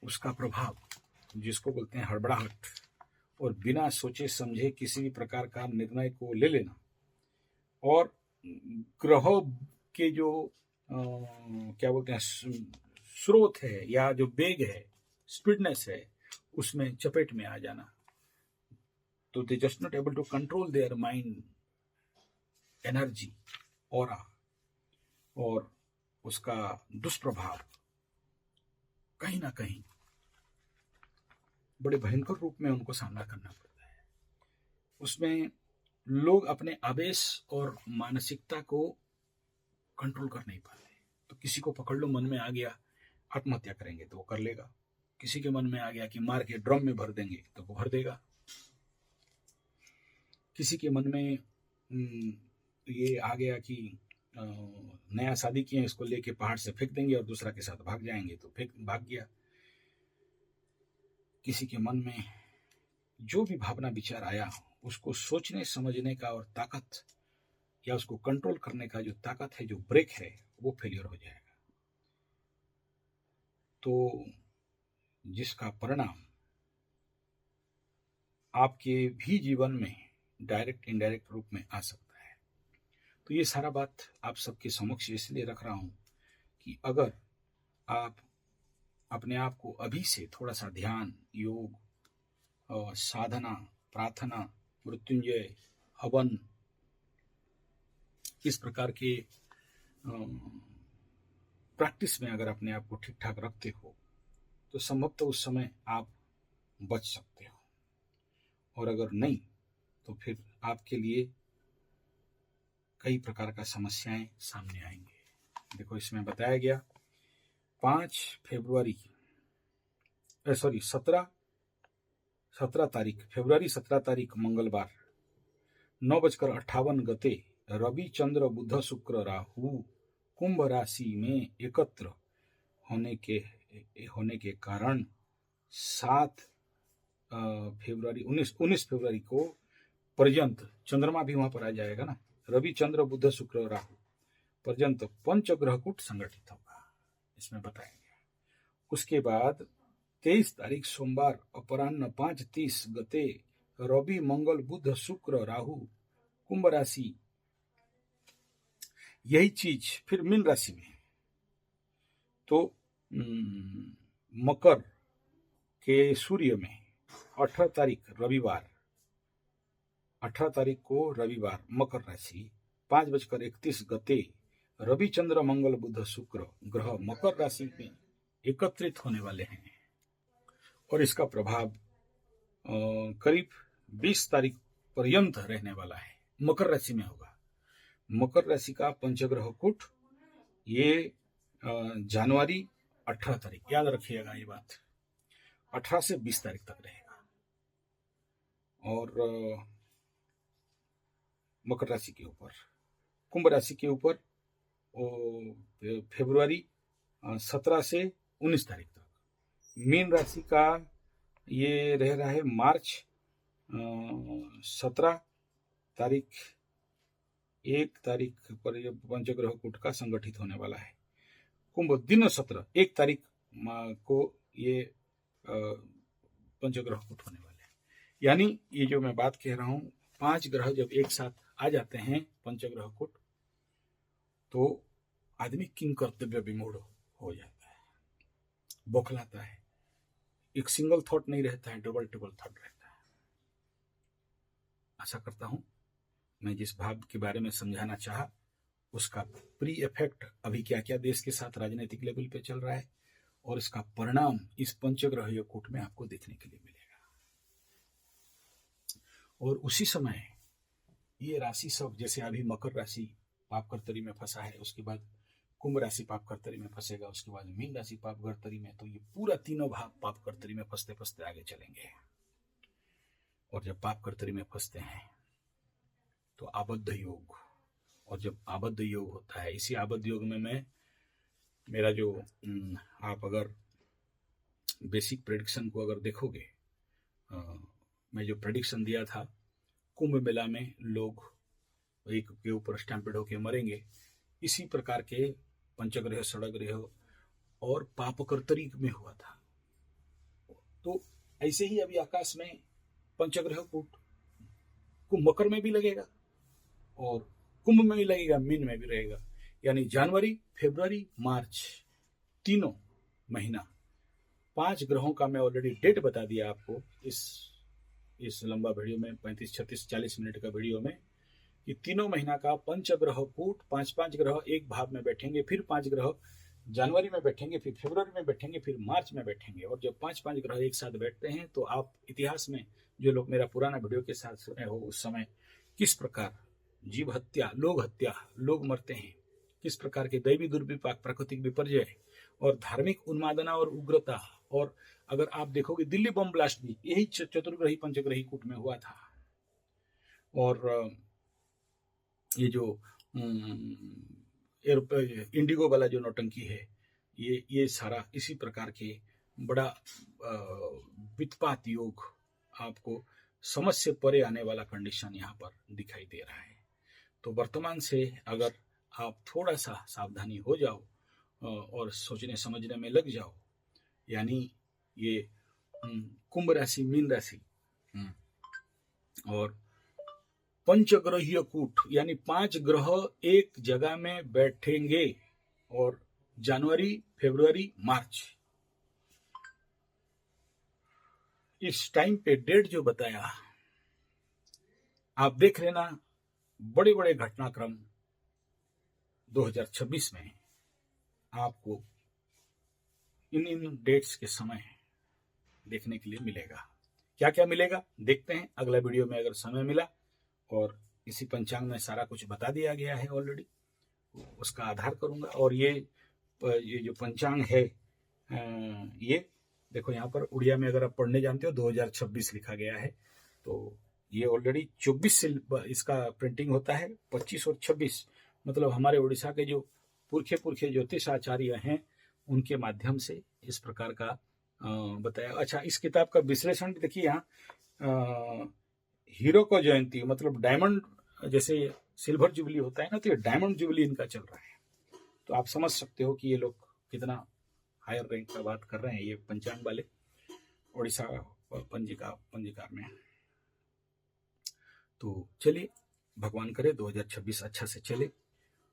उसका प्रभाव, जिसको बोलते हैं हड़बड़ाहट, और बिना सोचे समझे किसी भी प्रकार का निर्णय को ले लेना, और ग्रहों के जो क्या बोलते हैं स्रोत है या जो वेग है, स्पीडनेस है, उसमें चपेट में आ जाना, तो they just not able to control their mind energy, aura, और उसका दुष्प्रभाव कहीं ना कहीं बड़े भयंकर रूप में उनको सामना करना पड़ता है। उसमें लोग अपने आवेश और मानसिकता को कंट्रोल कर नहीं पाते। तो किसी को पकड़ लो, मन में आ गया आत्महत्या करेंगे तो वो कर लेगा, किसी के मन में आ गया कि मार के ड्रम में भर देंगे तो वो भर देगा, किसी के मन में ये आ गया कि नया शादी किए, इसको लेके पहाड़ से फेंक देंगे और दूसरा के साथ भाग जाएंगे तो भाग गया। किसी के मन में जो भी भावना विचार आया, उसको सोचने समझने का और ताकत, या उसको कंट्रोल करने का जो ताकत है, जो ब्रेक है, वो फेलियर हो जाएगा। तो जिसका परिणाम आपके भी जीवन में डायरेक्ट इनडायरेक्ट रूप में आ सकता है। तो ये सारा बात आप सबके समक्ष इसलिए रख रहा हूं कि अगर आप अपने आप को अभी से थोड़ा सा ध्यान, योग, साधना, प्रार्थना, मृत्युंजय, हवन, इस प्रकार के प्रैक्टिस में अगर अपने आप को ठीक ठाक रखते हो तो संभवतः उस समय आप बच सकते हो, और अगर नहीं तो फिर आपके लिए कई प्रकार का समस्याएं सामने आएंगे। देखो, इसमें बताया गया 17 तारीख मंगलवार 9:58 गते रवि चंद्र बुध शुक्र राहु कुंभ राशि में एकत्र होने के कारण 19 फरवरी को पर्यंत, चंद्रमा भी वहां पर आ जाएगा ना, रवि चंद्र बुध शुक्र राहु पर्यंत पंचग्रह कूट संगठित होगा, इसमें बताया गया। उसके बाद 23 तारीख सोमवार अपराह्न 5:30 गते रवि मंगल बुध शुक्र राहु कुंभ राशि, यही चीज फिर मीन राशि में, तो मकर के सूर्य में 18 तारीख को रविवार मकर राशि 5:31 गते रवि चंद्र मंगल बुध शुक्र ग्रह मकर राशि में एकत्रित होने वाले हैं, और इसका प्रभाव करीब 20 तारीख पर्यंत रहने वाला है, मकर राशि में होगा। मकर राशि का पंचग्रह कूट ये जनवरी 18 तारीख, याद रखिएगा ये बात, 18 से 20 तारीख तक रहेगा। और मकर राशि के ऊपर, कुंभ राशि के ऊपर फरवरी 17 से 19 तारीख तक। मीन राशि का ये रह रहा है मार्च 17 तारीख, 1 तारीख पर यह पंचग्रह कूट का संगठित होने वाला है। कुंभ दिन 17 1 तारीख को ये पंचग्रह कूट होने वाले हैं। यानी ये जो मैं बात कह रहा हूं, 5 ग्रह जब एक साथ आ जाते हैं पंचग्रह कूट, तो आदमी किंग कर्तव्य विमूढ़ हो जाता है, बौखलाता है, एक सिंगल थॉट नहीं रहता है, डबल थॉट रहता है। आशा करता हूं मैं जिस भाव के बारे में समझाना चाहा उसका प्री इफेक्ट अभी क्या क्या देश के साथ राजनीतिक लेवल पे चल रहा है और इसका परिणाम इस पंचग्रह कूट में आपको देखने के लिए मिलेगा। और उसी समय ये राशि सब, जैसे अभी मकर राशि पाप कर्तरी में फंसा है, उसके बाद कुंभ राशि पाप कर्तरी में फंसेगा, उसके बाद मीन राशि पाप कर्तरी में, तो ये पूरा तीनों भाव पाप कर्तरी में फंसते फंसते आगे चलेंगे। और जब पाप कर्तरी में फंसते हैं तो आबद्ध योग, और जब आबद्ध योग होता है, इसी आबद्ध योग में मैं मेरा जो आप अगर बेसिक प्रेडिक्शन को अगर देखोगे, मैं जो प्रेडिक्शन दिया था, कुंभ मेला में लोग एक के ऊपर स्टैम्पेड होकर मरेंगे, इसी प्रकार के पंचग्रह षडग्रह और पापकर्तरी में हुआ था। तो ऐसे ही अभी आकाश में पंचग्रह कूट कुंभ मकर में भी लगेगा और कुंभ में भी लगेगा, मीन में भी रहेगा। यानी जनवरी, फरवरी, मार्च, तीनों महीना 5 ग्रहों का मैं ऑलरेडी डेट बता दिया आपको इस लंबा वीडियो में, 35, 36, 40 मिनट का वीडियो में, कि तीनों महीना का पंचग्रह कूट, 5 ग्रह एक भाव में बैठेंगे, फिर 5 ग्रह जनवरी में बैठेंगे, फिर फरवरी में बैठेंगे, फिर मार्च में बैठेंगे। और जब 5 ग्रह एक साथ बैठते हैं तो आप इतिहास में जो लोग मेरा पुराना वीडियो के साथ सुने हो, उस समय किस प्रकार जीव हत्या, लोग मरते हैं, किस प्रकार के दैवी दुर्विपाक, प्राकृतिक विपर्यय और धार्मिक उन्मादना और उग्रता। और अगर आप देखोगे दिल्ली बम ब्लास्ट भी यही चतुर्ग्रही पंचग्रही कूट में हुआ था। और ये जो इंडिगो वाला जो नौटंकी है, ये सारा इसी प्रकार के बड़ा वित्पात योग, आपको समझ से परे आने वाला कंडीशन यहाँ पर दिखाई दे रहा है। तो वर्तमान से अगर आप थोड़ा सा सावधानी हो जाओ और सोचने समझने में लग जाओ, यानी ये कुंभ राशि, मीन राशि और पंचग्रहीय कूट, यानी 5 ग्रह एक जगह में बैठेंगे और जनवरी, फरवरी, मार्च, इस टाइम पे डेट जो बताया आप देख लेना। बड़े बड़े घटनाक्रम 2026 में आपको इन डेट्स के समय देखने के लिए मिलेगा। क्या क्या मिलेगा देखते हैं अगला वीडियो में, अगर समय मिला। और इसी पंचांग में सारा कुछ बता दिया गया है ऑलरेडी, उसका आधार करूंगा। और ये जो पंचांग है, ये देखो यहाँ पर उड़िया में अगर आप पढ़ने जानते हो 2026 लिखा गया है, तो ये ऑलरेडी 24 से इसका प्रिंटिंग होता है, 25 और 26, मतलब हमारे उड़ीसा के जो पुरखे ज्योतिष आचार्य हैं उनके माध्यम से इस प्रकार का बताया। अच्छा, इस किताब का विश्लेषण भी देखिए यहाँ, हीरो को जयंती, मतलब डायमंड, जैसे सिल्वर जुबली होता है ना, तो ये डायमंड जुबली इनका चल रहा है। तो आप समझ सकते हो कि ये लोग कितना हायर रैंक का बात कर रहे हैं, ये पंचांग वाले उड़ीसा पंजिकार में। तो चलिए, भगवान करे 2026 अच्छा से चले।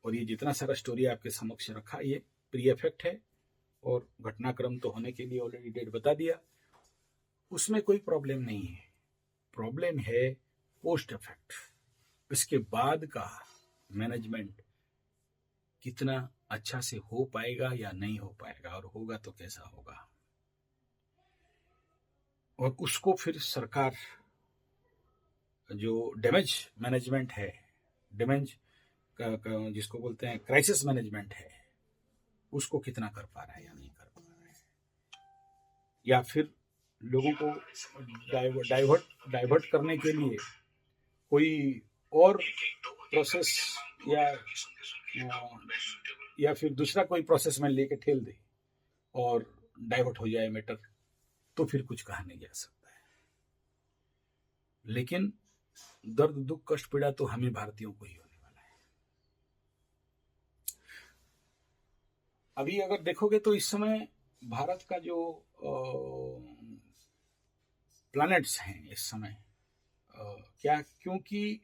और ये जितना सारा स्टोरी आपके समक्ष रखा, ये प्री इफेक्ट है और घटनाक्रम तो होने के लिए ऑलरेडी डेट बता दिया, उसमें कोई प्रॉब्लम नहीं है। प्रॉब्लम है पोस्ट इफेक्ट, इसके बाद का मैनेजमेंट कितना अच्छा से हो पाएगा या नहीं हो पाएगा, और होगा तो कैसा होगा। और उसको फिर सरकार जो डैमेज मैनेजमेंट है, डैमेज जिसको बोलते हैं क्राइसिस मैनेजमेंट है, उसको कितना कर पा रहा है या नहीं कर पा रहा है, या फिर लोगों को डाइवर्ट करने के लिए कोई और प्रोसेस या फिर दूसरा कोई प्रोसेस में लेके ठेल दे और डाइवर्ट हो जाए मैटर, तो फिर कुछ कहा नहीं जा सकता है। लेकिन दर्द, दुख, कष्ट, पीड़ा तो हमें भारतीयों को ही होने वाला है। अभी अगर देखोगे तो इस समय भारत का जो प्लैनेट्स हैं इस समय। क्या? क्योंकि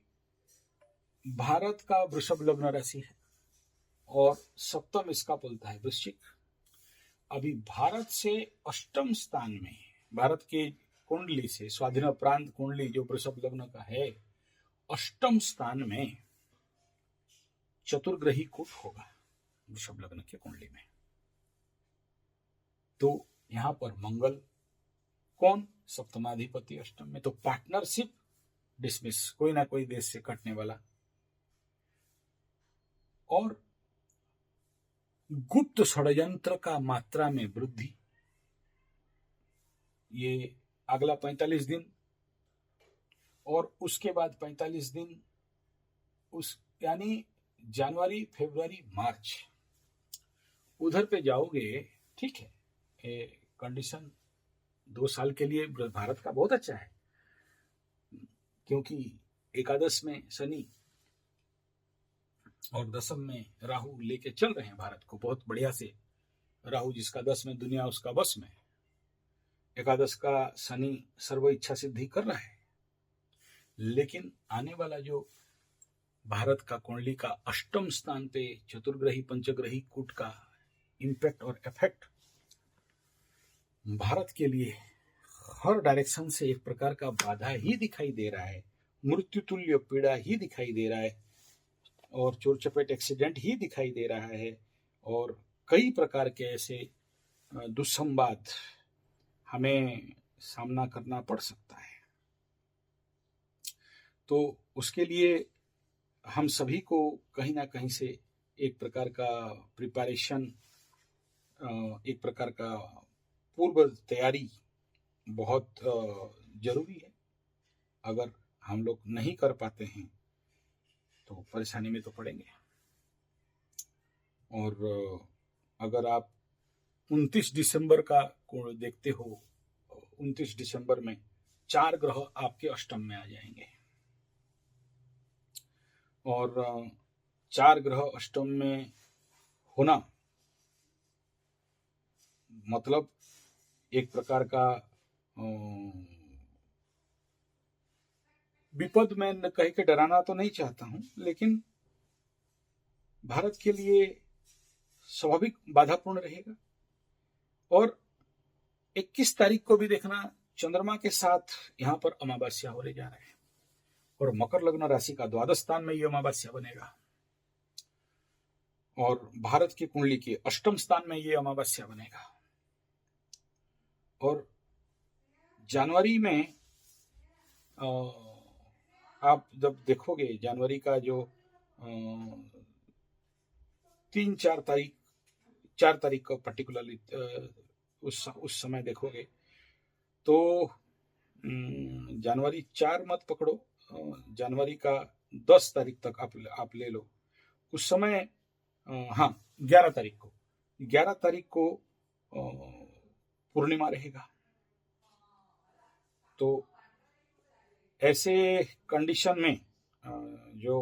भारत का वृषभ लग्न राशि है और सप्तम इसका बोलता है वृश्चिक। अभी भारत से अष्टम स्थान में, भारत के कुंडली से स्वाधीन प्रांत कुंडली जो वृषभ लग्न का है, अष्टम स्थान में चतुर्ग्रही कूट होगा वृषभ लग्न के कुंडली में। तो यहां पर मंगल कौन? सप्तमाधिपति अष्टम में, तो पार्टनरशिप डिसमिस, कोई ना कोई देश से कटने वाला। और गुप्त षड्यंत्र का मात्रा में वृद्धि, ये अगला 45 दिन और उसके बाद 45 दिन, उस यानी जनवरी, फरवरी, मार्च, उधर पे जाओगे, ठीक है। कंडीशन 2 साल के लिए भारत का बहुत अच्छा है, क्योंकि एकादश में शनि और दशम में राहु लेके चल रहे हैं भारत को बहुत बढ़िया से। राहु जिसका 10 में, दुनिया उसका वश में। एकादश का शनि सर्व इच्छा सिद्धि कर रहा है। लेकिन आने वाला जो भारत का कुंडली का अष्टम स्थान पे चतुर्ग्रही पंचग्रही कूट का इंपैक्ट और इफेक्ट भारत के लिए हर डायरेक्शन से एक प्रकार का बाधा ही दिखाई दे रहा है, मृत्युतुल्य पीड़ा ही दिखाई दे रहा है, और चोर चपेट एक्सीडेंट ही दिखाई दे रहा है, और कई प्रकार के ऐसे दुस्संवाद हमें सामना करना पड़ सकता है। तो उसके लिए हम सभी को कहीं ना कहीं से एक प्रकार का प्रिपरेशन, एक प्रकार का पूर्व तैयारी बहुत जरूरी है। अगर हम लोग नहीं कर पाते हैं तो परेशानी में तो पड़ेंगे। और अगर आप 29 दिसंबर का देखते हो, 29 दिसंबर में 4 ग्रह आपके अष्टम में आ जाएंगे, और 4 ग्रह अष्टम में होना मतलब एक प्रकार का विपद, मैं कह के डराना तो नहीं चाहता हूं, लेकिन भारत के लिए स्वाभाविक बाधापूर्ण रहेगा। और 21 तारीख को भी देखना, चंद्रमा के साथ यहां पर अमावस्या होने जा रहे हैं, और मकर लग्न राशि का द्वादश स्थान में यह अमावस्या बनेगा, और भारत की कुंडली के अष्टम स्थान में यह अमावस्या बनेगा। और जनवरी में आप जब देखोगे, जनवरी का जो 3-4 तारीख, 4 तारीख को पर्टिकुलरली उस समय देखोगे तो जनवरी 4 मत पकड़ो, जनवरी का 10 तारीख तक आप ले लो। उस समय हाँ 11 तारीख को पूर्णिमा रहेगा। तो ऐसे कंडीशन में जो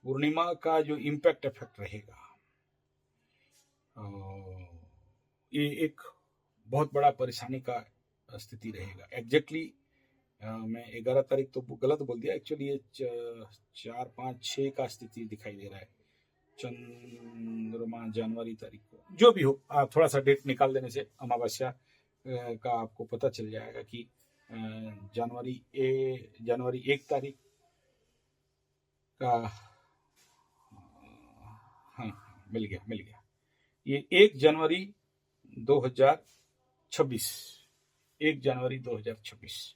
पूर्णिमा का जो इम्पैक्ट इफेक्ट रहेगा, ये एक बहुत बड़ा परेशानी का स्थिति रहेगा। एग्जैक्टली मैं 11 तारीख तो गलत बोल दिया, एक्चुअली ये 4, 5, 6 का स्थिति दिखाई दे रहा है। चंद्रमा जनवरी तारीख को, जो भी हो, आप थोड़ा सा डेट निकाल देने से अमावस्या का आपको पता चल जाएगा कि जनवरी 1 तारीख का, हाँ मिल गया, ये 1 जनवरी 2026, 1 जनवरी 2026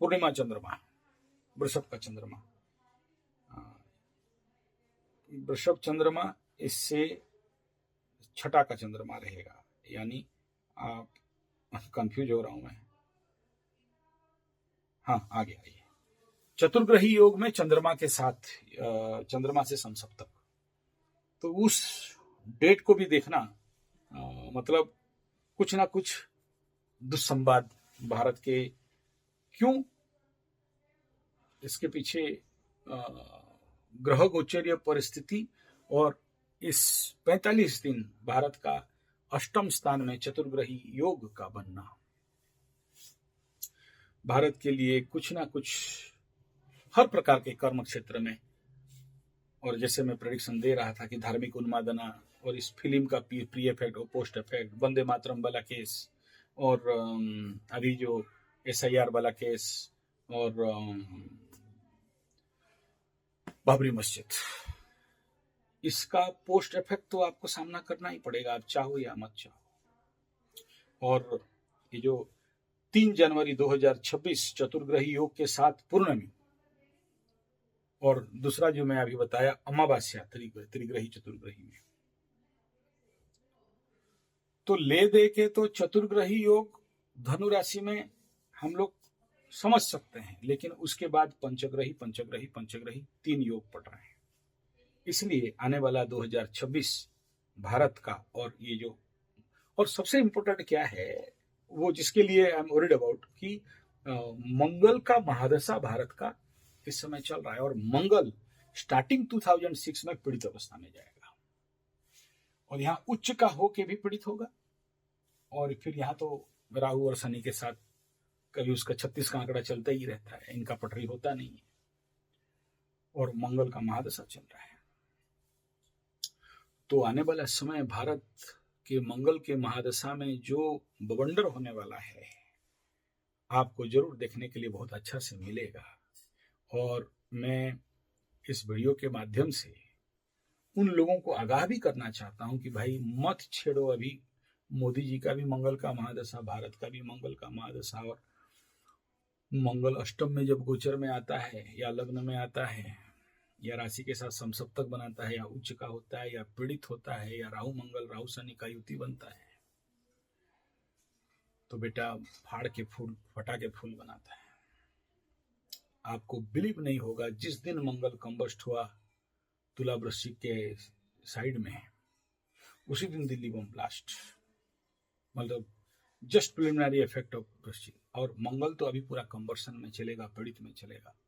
पूर्णिमा चंद्रमा, वृषभ का चंद्रमा, वृषभ चंद्रमा इससे छठा का चंद्रमा रहेगा। यानी आप, कंफ्यूज हो रहा हूं मैं, हाँ आ गया ये चतुर्ग्रही योग में चंद्रमा के साथ, चंद्रमा से समसप्तक। तो उस डेट को भी देखना, मतलब कुछ ना कुछ दुस्संवाद भारत के, क्यों इसके पीछे ग्रह गोचरीय परिस्थिति, और इस 45 दिन भारत का अष्टम स्थान में चतुर्ग्रही योग का बनना भारत के लिए कुछ ना कुछ हर प्रकार के कर्म क्षेत्र में, और जैसे मैं प्रेडिक्शन दे रहा था कि धार्मिक उन्मादना और इस फिल्म का प्री इफेक्ट और पोस्ट इफेक्ट, वंदे मातरम वाला केस, और अभी जो SIR वाला केस, और बाबरी मस्जिद, इसका पोस्ट इफेक्ट तो आपको सामना करना ही पड़ेगा, आप चाहो या मत चाहो। और ये जो 3 जनवरी 2026 चतुर्ग्रही योग के साथ पूर्णमी, और दूसरा जो मैं अभी बताया अमावास्या त्रिग्रही चतुर्ग्रही में, तो ले दे के तो चतुर्ग्रही योग धनु राशि में हम लोग समझ सकते हैं, लेकिन उसके बाद पंचग्रही 3 योग पड़ रहे हैं। इसलिए आने वाला 2026 भारत का, और ये जो, और सबसे इंपॉर्टेंट क्या है वो जिसके लिए आई एम वरीड अबाउट कि मंगल का महादशा भारत का इस समय चल रहा है, और मंगल स्टार्टिंग 2006 में पीड़ित अवस्था में जाएगा, और यहाँ उच्च का होके भी पीड़ित होगा, और फिर यहाँ तो राहु और शनि के साथ कभी उसका 36 का आंकड़ा चलता ही रहता है, इनका पटरी होता नहीं है, और मंगल का महादशा चल रहा है। तो आने वाला समय भारत के मंगल के महादशा में जो बवंडर होने वाला है, आपको जरूर देखने के लिए बहुत अच्छा से मिलेगा। और मैं इस वीडियो के माध्यम से उन लोगों को आगाह भी करना चाहता हूं कि भाई मत छेड़ो, अभी मोदी जी का भी मंगल का महादशा, भारत का भी मंगल का महादशा, और मंगल अष्टम में जब गोचर में आता है या लग्न में आता है या राशि के साथ समसप्तक बनाता है या उच्च का होता है या पीड़ित होता है या राहु मंगल राहु शनि का युति बनता है, तो बेटा फाड़ के फूल फटा के फूल बनाता है। आपको बिलीव नहीं होगा, जिस दिन मंगल कंबस्ट हुआ तुला वृश्चिक के साइड में, उसी दिन दिल्ली बम ब्लास्ट, मतलब जस्ट प्रिलिमिनरी इफेक्ट ऑफ वृश्चिक। और मंगल तो अभी पूरा कंबर्सन में चलेगा, पीड़ित में चलेगा।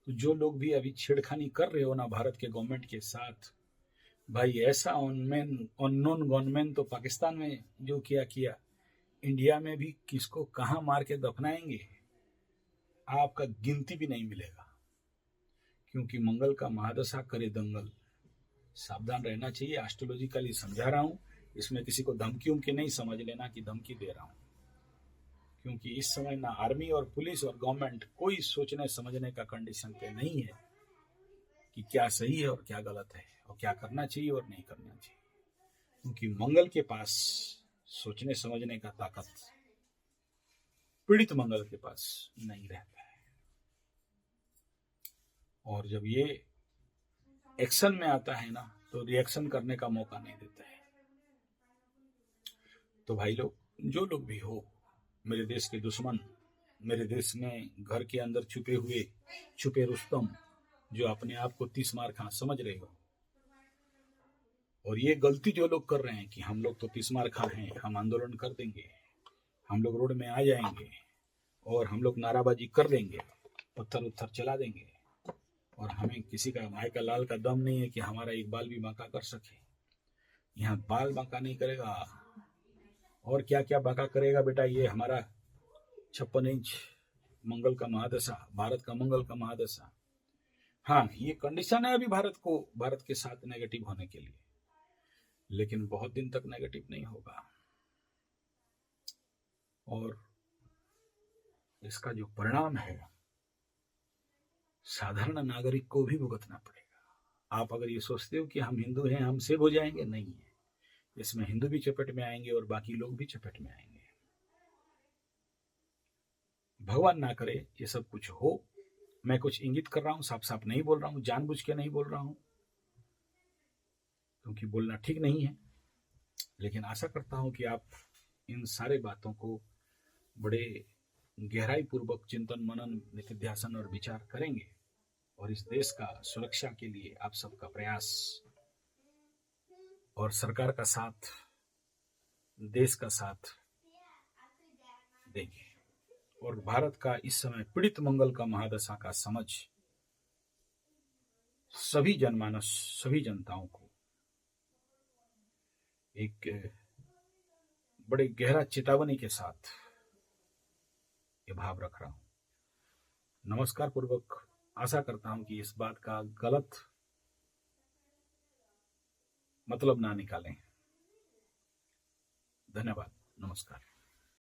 तो जो लोग भी अभी छेड़खानी कर रहे हो ना भारत के गवर्नमेंट के साथ, भाई ऐसा अननोन गनमैन तो पाकिस्तान में जो किया, इंडिया में भी किसको कहां मार के दफनाएंगे आपका गिनती भी नहीं मिलेगा, क्योंकि मंगल का महादशा करे दंगल। सावधान रहना चाहिए। एस्ट्रोलॉजिकली समझा रहा हूं, इसमें किसी को धमकी उमकी नहीं समझ लेना कि धमकी दे रहा हूं, क्योंकि इस समय ना आर्मी और पुलिस और गवर्नमेंट कोई सोचने समझने का कंडीशन पे नहीं है कि क्या सही है और क्या गलत है, और क्या करना चाहिए और नहीं करना चाहिए, क्योंकि मंगल के पास सोचने समझने का ताकत पीड़ित मंगल के पास नहीं रहता है। और जब ये एक्शन में आता है ना, तो रिएक्शन करने का मौका नहीं देता है। तो भाई लोग, जो लोग भी हो, मेरे देश के दुश्मन, मेरे देश में घर के अंदर छुपे रुस्तम, जो अपने आप को 30 मार खां समझ रहे हो, और ये गलती जो लोग कर रहे हैं कि हम लोग तो 30 मार खां हैं, हम आंदोलन कर देंगे, हम लोग रोड में आ जाएंगे और हम लोग नाराबाजी कर देंगे, पत्थर उत्थर चला देंगे, और हमें किसी का भाई का लाल का दम नहीं है कि हमारा एक बाल भी बांका कर सके। यहाँ बाल बांका नहीं करेगा, और क्या क्या बांका करेगा बेटा, ये हमारा 56 इंच मंगल का महादशा, भारत का मंगल का महादशा। हाँ, ये कंडीशन है अभी भारत के साथ नेगेटिव होने के लिए, लेकिन बहुत दिन तक नेगेटिव नहीं होगा, और इसका जो परिणाम है साधारण नागरिक को भी भुगतना पड़ेगा। आप अगर ये सोचते हो कि हम हिंदू हैं, हम सेव हो जाएंगे, नहीं है, इसमें हिंदू भी चपेट में आएंगे और बाकी लोग भी चपेट में आएंगे। भगवान ना करे ये सब कुछ हो। मैं कुछ इंगित कर रहा हूं, साफ साफ नहीं बोल रहा हूं, जानबूझ के नहीं बोल रहा हूं, क्योंकि बोलना ठीक नहीं है, लेकिन आशा करता हूं कि आप इन सारे बातों को बड़े गहराई पूर्वक चिंतन मनन निधिध्यासन और विचार करेंगे, और इस देश का सुरक्षा के लिए आप सबका प्रयास और सरकार का साथ, देश का साथ देंगे, और भारत का इस समय पीड़ित मंगल का महादशा का समझ सभी जनमानस, सभी जनताओं को एक बड़े गहरा चेतावनी के साथ ये भाव रख रहा हूं। नमस्कार पूर्वक आशा करता हूं कि इस बात का गलत मतलब ना निकालें। धन्यवाद। नमस्कार।